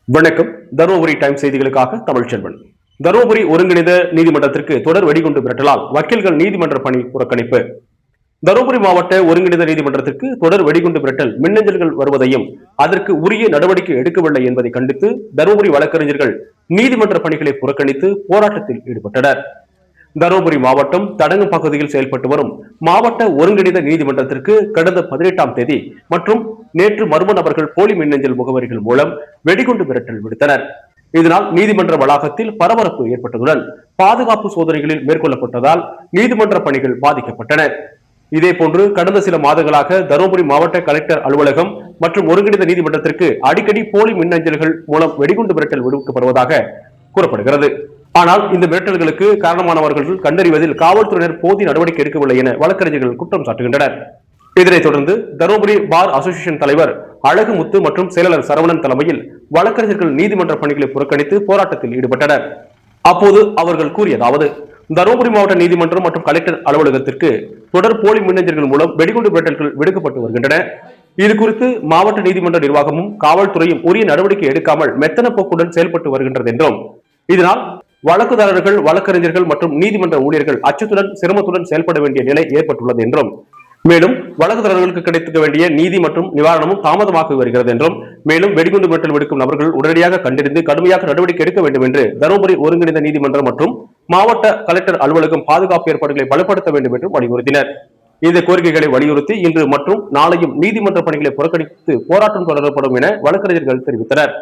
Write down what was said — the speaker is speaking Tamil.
வணக்கம். தருமபுரி டைம்ஸ் செய்திகளுக்காக தமிழ்ச்செல்வன். தருமபுரி ஒருங்கிணைந்த நீதிமன்றத்திற்கு தொடர் வெடிகுண்டு மிரட்டலால் வக்கீல்கள் நீதிமன்ற பணி புறக்கணிப்பு. தருமபுரி மாவட்ட ஒருங்கிணைந்த நீதிமன்றத்திற்கு தொடர் வெடிகுண்டு மிரட்டல் மின்னஞ்சல்கள் வருவதையும் அதற்கு உரிய நடவடிக்கை எடுக்கவில்லை என்பதை கண்டித்து தருமபுரி வழக்கறிஞர்கள் நீதிமன்ற பணிகளை புறக்கணித்து போராட்டத்தில் ஈடுபட்டனர். தருமபுரி மாவட்டம் தடங்கு பகுதியில் செயல்பட்டு வரும் மாவட்ட ஒருங்கிணைந்த நீதிமன்றத்திற்கு கடந்த 18ஆம் தேதி மற்றும் நேற்று மர்ம நபர்கள் போலி மின்னஞ்சல் முகவரிகள் மூலம் வெடிகுண்டு மிரட்டல் விடுத்தனர். இதனால் நீதிமன்ற வளாகத்தில் பரபரப்பு ஏற்பட்டதுடன் பாதுகாப்பு சோதனைகளில் மேற்கொள்ளப்பட்டதால் நீதிமன்ற பணிகள் பாதிக்கப்பட்டன. இதேபோன்று கடந்த சில மாதங்களாக தருமபுரி மாவட்ட கலெக்டர் அலுவலகம் மற்றும் ஒருங்கிணைந்த நீதிமன்றத்திற்கு அடிக்கடி போலி மின்னஞ்சல்கள் மூலம் வெடிகுண்டு மிரட்டல் விடுக்கப்படுவதாக கூறப்படுகிறது. ஆனால் இந்த மிரட்டல்களுக்கு காரணமானவர்கள் கண்டறிவதில் காவல்துறையினர் போதிய நடவடிக்கை எடுக்கவில்லை என வழக்கறிஞர்கள் குற்றம் சாட்டுகின்றனர். இதனைத் தொடர்ந்து தருமபுரி பார் அசோசியேஷன் தலைவர் அழகுமுத்து மற்றும் செயலாளர் சரவணன் தலைமையில் வழக்கறிஞர்கள் நீதிமன்ற பணிகளை புறக்கணித்து போராட்டத்தில் ஈடுபட்டனர். அப்போது அவர்கள் கூறியதாவது: தருமபுரி மாவட்ட நீதிமன்றம் மற்றும் கலெக்டர் அலுவலகத்திற்கு தொடர் போலி மின்னஞ்சல்கள் மூலம் வெடிகுண்டு மிரட்டல்கள் விடுக்கப்பட்டு வருகின்றன. இது குறித்து மாவட்ட நீதிமன்ற நிர்வாகமும் காவல்துறையும் உரிய நடவடிக்கை எடுக்காமல் மெத்தன போக்குடன் செயல்பட்டு வருகின்றது என்றும், இதனால் வழக்குதாரர்கள், வழக்கறிஞர்கள் மற்றும் நீதிமன்ற ஊழியர்கள் அச்சத்துடன் சிரமத்துடன் செயல்பட வேண்டிய நிலை ஏற்பட்டுள்ளது என்றும், மேலும் வழக்குதாரர்களுக்கு கிடைக்க வேண்டிய நீதி மற்றும் நிவாரணமும் தாமதமாக வருகிறது என்றும், மேலும் வெடிகுண்டு மிரட்டல் விடுக்கும் நபர்கள் உடனடியாக கண்டறிந்து கடுமையாக நடவடிக்கை எடுக்க வேண்டும் என்று தருமபுரி ஒருங்கிணைந்த நீதிமன்றம் மற்றும் மாவட்ட கலெக்டர் அலுவலகம் பாதுகாப்பு ஏற்பாடுகளை பலப்படுத்த வேண்டும் என்றும் வலியுறுத்தினர். இந்த கோரிக்கைகளை வலியுறுத்தி இன்று மற்றும் நாளையும் நீதிமன்ற பணிகளை புறக்கணித்து போராட்டம் தொடரப்படும் என வழக்கறிஞர்கள் தெரிவித்தனர்.